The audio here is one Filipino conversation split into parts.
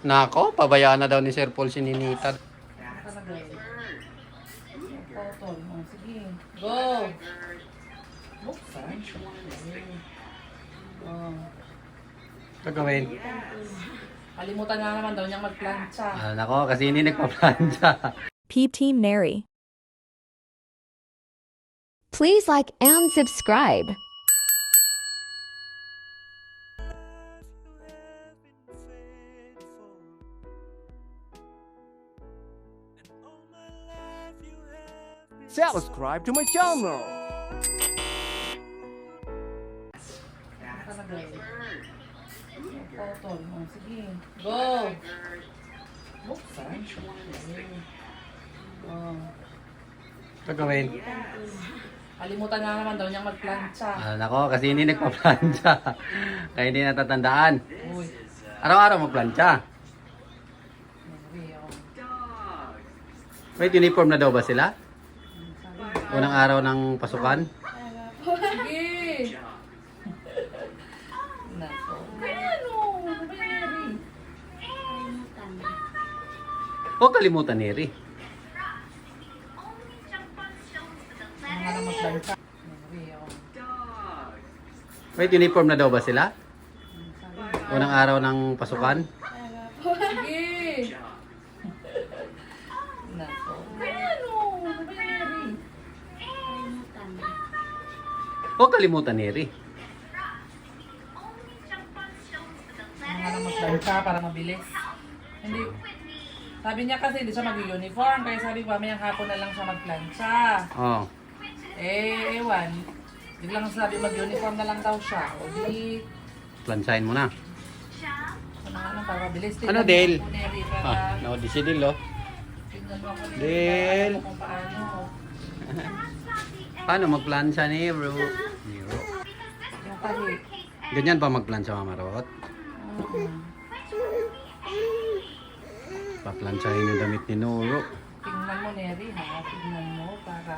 Nako, pabayaan na daw ni Sir Paul si Ninita. Potol. Oh, sige. Go! Buksan. Oh. Gagawin. Kalimutan nga naman daw niyang magplancha. Nako, kasi hindi nagpa-plancha. Peep Team Neri. Please like and subscribe. Subscribe to my channel. Potol. Oh, sige. Go! Buksan. Oh. Gagawin. Kalimutan nga naman daw niyang magplancha. Nako, kasi hindi nagpa-plancha. Kaya hindi natatandaan. Uy. Araw-araw magplancha. Nari ako. Wait, uniform na daw ba sila? Unang araw ng pasukan? Sige! Nako. Ano? Ano ba yan? Huwag kalimutan, Neri. Mga na magplancha. Nari ako. Wait, uniform na daw ba sila? Unang araw ng pasukan? Sige! Nako. Ano? Ano ba yan? Huwag kalimutan, Neri. Mga na magplancha para mabilis. Hindi. Sabi niya kasi hindi siya mag-uniform. Kaya sabi ko, mamayang hapon na lang siya magplancha. Oh. Ewan. Biglang sabi mag-uniform na lang daw siya. O di, Planchahin mo na. ano nga lang para mabilis. Ano, Dale? Para No, di si Dil, oh. tingnan mo ako nito. Dale. Para alam mo kung paano. Paano magplancha ni Bro? Yung tahi. Ganyan pa magplancha, Mama Rot? Paplansyahin yung damit ni Noro. Tingnan mo, Neri, ha? Tingnan mo para...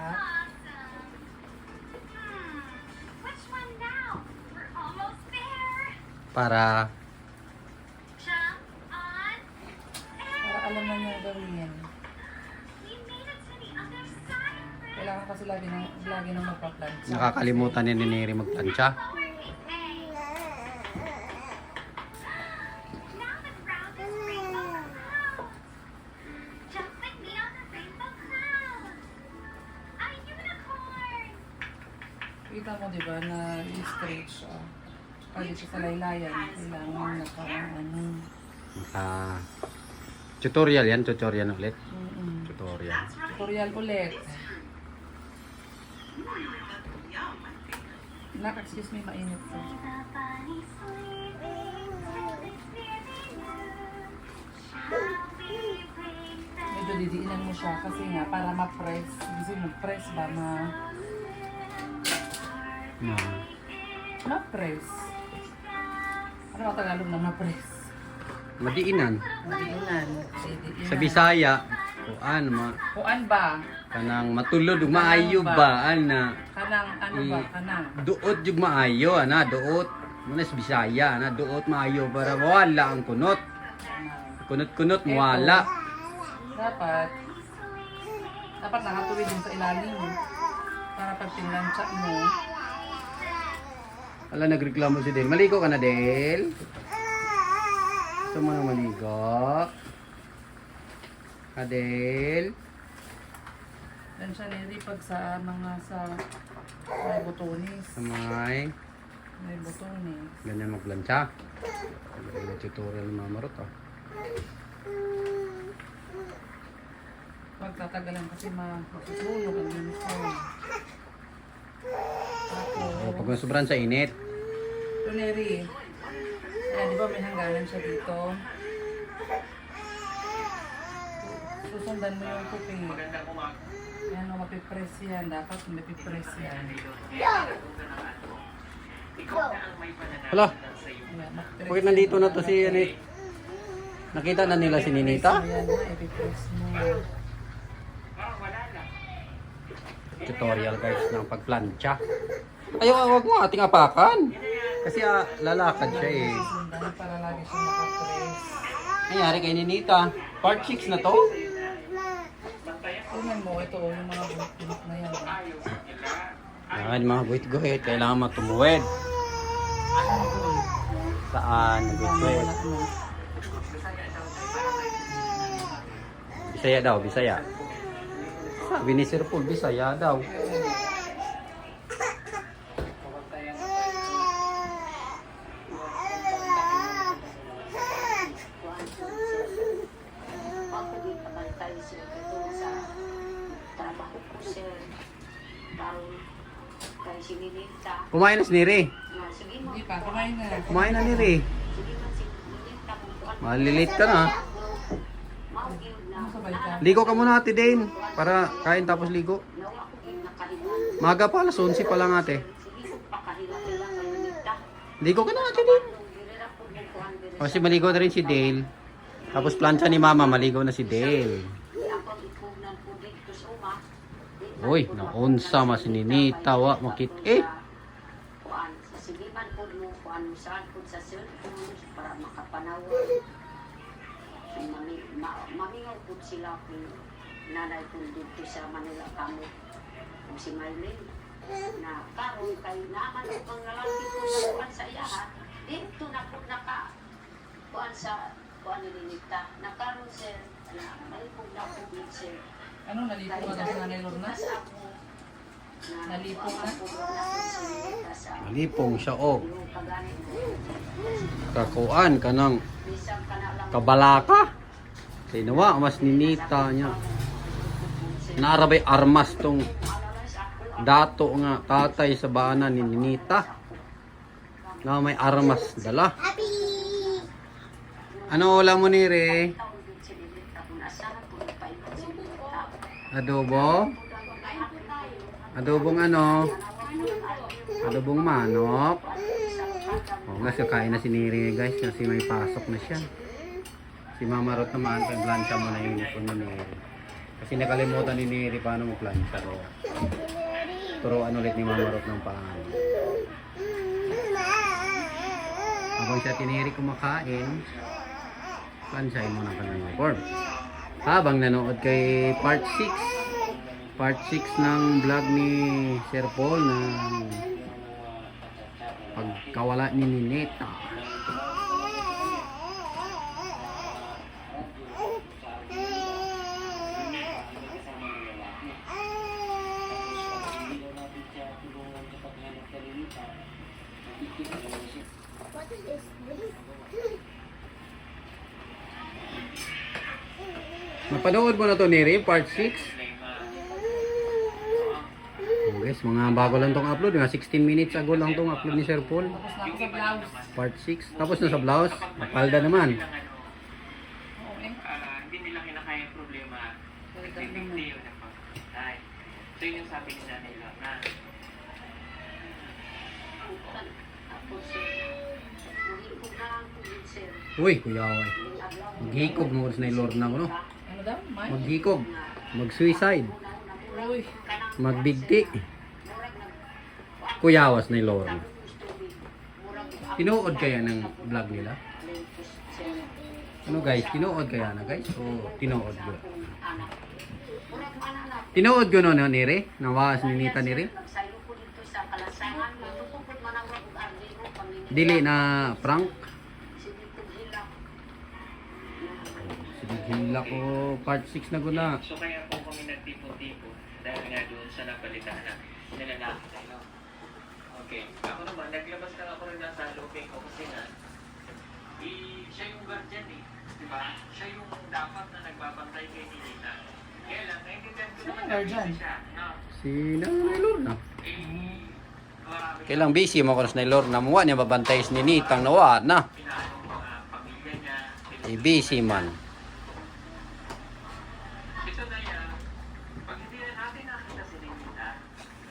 Para Para alam na niya gawin. Kailangan kasi lagi nang magpa-plancha. nakakalimutan ni Neri magplancha. Kita mo, di ba, na straight siya. Pag siya sa laylayan, kailangan na parang ano. Tutorial yan, tutorial ulit. Mm-mm. Tutorial. Tutorial ulit. Nak, excuse me, mainit po. Medyo didiinan mo siya kasi nga para ma-press. Kasi mag-press ba ma-press. Ano ba Tagalog na ma-press? Madiinan. Didiinan. Didiinan. Sa Bisaya, kuan Kuan ba? kanang matulod ug maayo ba ana. Kanang ano ba? Kanang. Duot jug maayo ana, duot. Muna sa Bisaya ana, duot maayo para wala ang kunot. Kunot-kunot wala. Dapat nakatuwid din sa ilalim. Para pag pinlansya mo. Ala, nagreklamo si Del. Maligo ka na, Del? Gusto mo na maligo? Adel? Yan siya nili pag sa mga may butonis. Samay. May butonis. Ganyan magplancha. Ganyan na tutorial ng Mama Rot, oh. Magtatagalan kasi matutulog ang uniform. Oh, pag sobrang sa init. Ito, Neri. Ayan, di ba may hangganan siya dito? Susundan mo yung cooking. Ayan, mapipress yan. Dapat mapipress yan. Hala, Ayan, mapipress bakit nandito na to si ano eh? Nakita na nila si Ninita? Ayan na, ipipress mo. Tutorial guys ng pagplancha. Ayaw, wag mo ating apakan. Kasi lalakad siya eh. Sundan para lagi siya nakapress. Nangyari kay Ninita. Part 6 na to. Tingnan mo, ito yung mga bulit na yan. Yan mga guhit-guhit. Kailangan matumuwid. Saan? Guhit-guhit. Bisaya daw, Bisaya. Sabi ni Sir Paul, Bisaya daw. Kumain na si Niri. Hindi pa, kumain na. Kumain na Niri. Malilit ka na. Ano sabay ka? Ligo ka muna ate Dane. Para kain tapos ligo. Maga pa, alas 11 pa lang ate. Ligo ka na ate Dane. Kasi maligo na rin si Dale. Tapos plancha ni mama, maligo na si Dale. Uy, naunsa mas Ninita wa makit sige man po mo kuan saan po sa cellphone para makapanawa. Mamingaw po sila kung nanay po dito sa Manila kamo. Kung si Maylin na karon kay naman ang mga lalaki po sa kuan sa iyaha. Dito na po naka kuan sa kuan ni Ninita. Nakaroon sir na may po na po sir. Ano, nalipo ka na sa Nanay Lorna? Nalipo na? Malipong siya og. Kakuan ka ng kabalaka. Sinawa, mas Ninita niya. Naarabay armas tong dato nga tatay sa bana ni Ninita. Na may armas dala. Ano ulam mo Nire? Adobo? Adobong ano? Adobong manok? O, guys, kakain na si Neri guys kasi may pasok na siya. Si Mama Ruth naman, pag-plancha mo na yung uniform ni Neri. Kasi nakalimutan ni Neri paano mag-plancha. Turuan ulit ni Mama Ruth ng paano. Habang siya tiniri kumakain, planchahin mo na ka ng uniform. Habang nanood kay part 6 ng vlog ni Sir Paul na pagkawala ni Ninita. Napanood mo na to Neri, part 6? Oh, guys, mga bago lang tong upload. Mga 16 minutes ago lang tong upload ni Sir Paul. Tapos na ako sa blouse. Part 6. Tapos na sa blouse. Mapalda naman. Okay. Hindi nila kinakaya yung problema. Nag-big deal na pag-tay. So yun yung sabi nila nila na Uy, kuya Away. Maghikog mo na yung Lord na ko, no? Ano daw? Mike? Maghikog. Mag-suicide. Uy. Magbigti. Kuyawas na yung Lord. Tinuod kaya ng vlog nila? Ano guys? Tinuod kaya na guys? O tinuod ko? Tinuod ko no, Nere? Nawaas ni Nita Nere? Dili na prank? Hila ko part 6 na guna. so kaya po kami nagtipon-tipon dahil nga doon sa napalitan na nilalaki tayo. Okay. Ako naman, naglabas na ako rin nasa looking ko kasi nga siya yung guardian eh. Diba? Siya yung dapat na nagbabantay kay Ninita. Kaya lang, naiintindihan ko Sino naman ang na guardian? busy siya. No? Si Nanay Lorna. Marami Kailang busy mo ko na Nanay Lorna. Muwa niya babantay si Ninitang nawa na. pinanong mga pamilya niya. Busy man. Ito na yan. Pag hindi na natin nakita si Ninita,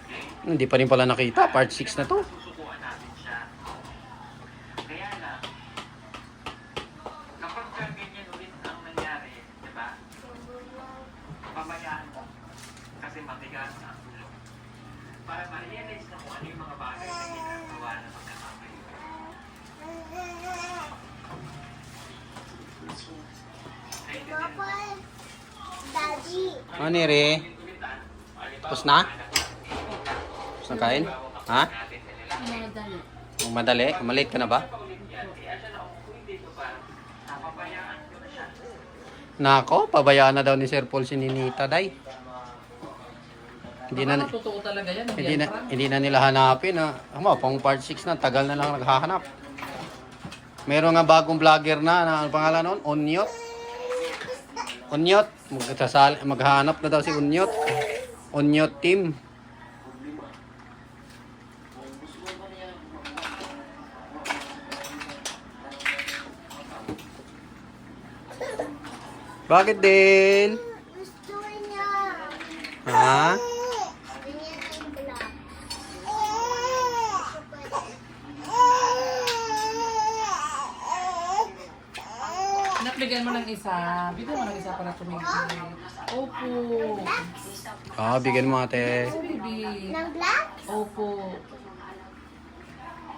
okay, Hindi pa rin pala nakita. Part 6 na to. susukuan natin siya. Kaya lang, kapag ganyan ulit ang nangyari, di ba? Pabayaan mo. Kasi matigas ang ulo. Para ma-realize na kung ano yung mga bagay na ginagawa ng mga mamay. Ano Neri? Tapos na? Tapos na kain? Ha? Madali. Malate ka na ba? Nako, pabayaan na daw ni Sir Paul si Ninita, day. Hindi na, Totoo talaga yan. hindi na nila hanapin. Pang part 6 na, tagal na lang naghahanap. Meron nga bagong vlogger na ang pangalan noon, Onyot. Onyot, maghahanap na daw si Onyot. Onyot team. Bakit din? Gusto niya. Ha? Gusto niya ng black. Nagbigyan mo ng isa. Bigyan mo ng isa para tumigil. Opo. Bigyan mo ate. Baby. Ng black? Opo.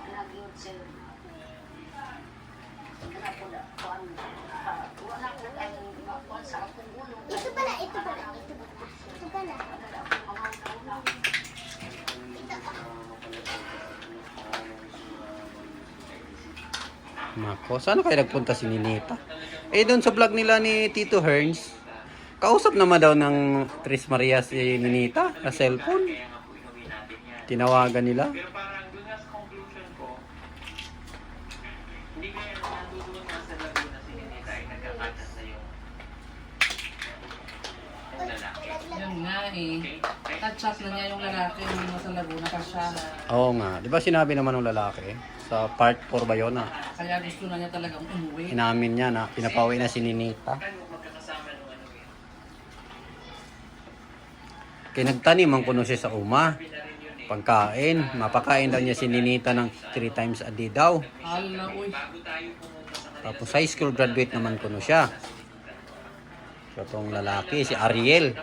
Nagyod sir. Wala ko na ay makuha sa akong ulo. Ito pala, ito pala, ito pala. Ito pala. Mako, saan kayo nagpunta si Ninita? Doon sa vlog nila ni Tito Herns, kausap naman daw ng Tris Maria si Ninita sa cellphone. Kaya nga po inuwi natin yan. Tinawagan nila. Pero parang doon nga sa conclusion ko, hindi kaya natutunan nga sa Laguna si Ninita ay nagkakata sa yung lalaki. Yun nga eh. Touch-up na niya yung lalaki yung nasa Laguna pa siya. Oo nga, di ba sinabi naman ng lalaki? Sa part 4 ba yun na Kaya gusto na niya talagang umuwi. inamin niya na pinapawi na si Ninita. Ano magkakasama nung ano yun? Kaya nagtanim ang kuno siya sa uma. Pagkain, mapakain daw niya si Ninita ng 3 times a day daw. Hala, uy. Tapos high school graduate naman kuno siya. So itong lalaki, si Ariel.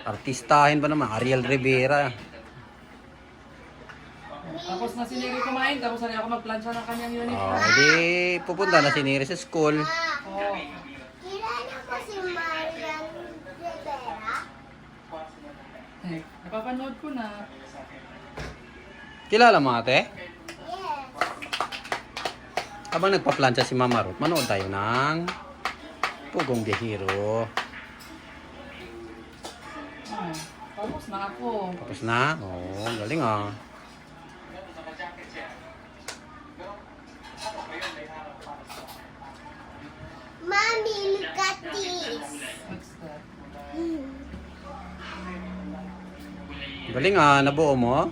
Artistahin ba naman? Ariel Rivera. Tapos na si Neri kumain, tapos na ako magplansya ng kanyang uniform. Edi pupunta na si Neri sa school. Oh. Kilala ko si Marian Rivera. Napapanood ko na. Kilala mo ate? Yes. Habang nagpa-plancha si Mama Ruth, manood tayo ng Pugong Biyahero. Tapos na ako. Tapos na? Oo, galing ah. Mommy, look at this. What's that? Galing ah, nabuo mo?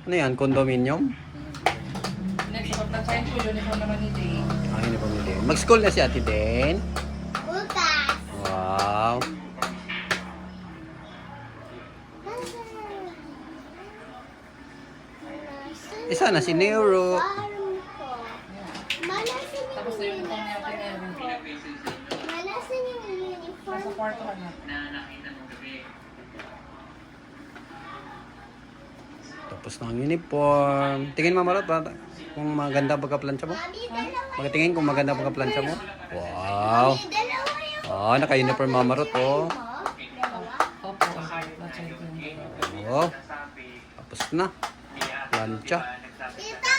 Ano yan, condominium? Next, magplansyahin ko uniform naman ni Jay. Yun po nila. Mag-school na si Ate Den. Bukas. Wow. Isa na si Nero. Farm ko. Malasin Tapos na yung uniform niya kay Neri. Malasin yung uniform Nasa kwarto ka na. Na nakita mong gabi. Tapos na ang uniform. Tingin Mama Ruth, kung maganda pagka-plancha mo. Mami, dalawa. Magatingin kung maganda pagka-plancha mo. Wow. Mami, dalawa yung Naka-uniform Mama Ruth oh. dalawa. Opo, plansyahin ko yung Oh. Tapos na. Plancha. Tita,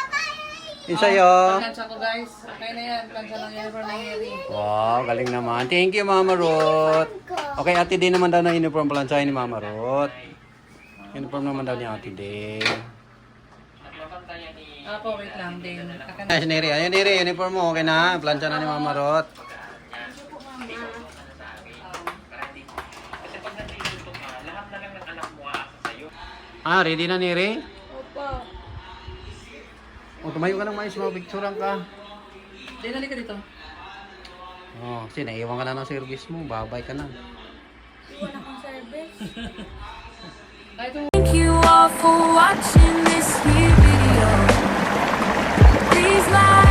Yun sa'yo. Plansya ko guys. Okay na yan. Plansya ng uniform ng Neri. Wow, galing naman. Thank you Mama Ruth. Okay, Ate Din naman daw na uniform planchahin ni Mama Ruth. Uniform naman daw ni Ate Din. At mapantayan ni Apo, wait lang din. Ay, si Neri. Ayun, Neri. Uniform mo. Okay na. Plancha na ni Mama Ruth. kasi pag nandito ka, lahat na lang ng anak mo aasa sa'yo. Ready na, Neri? Tumayo ka ng mais. Mapicturean ka. Dinali ka dito. Kasi naiwan ka na ng service mo. Babay ka na. Kahit yung Thank you all for watching this here video. Please like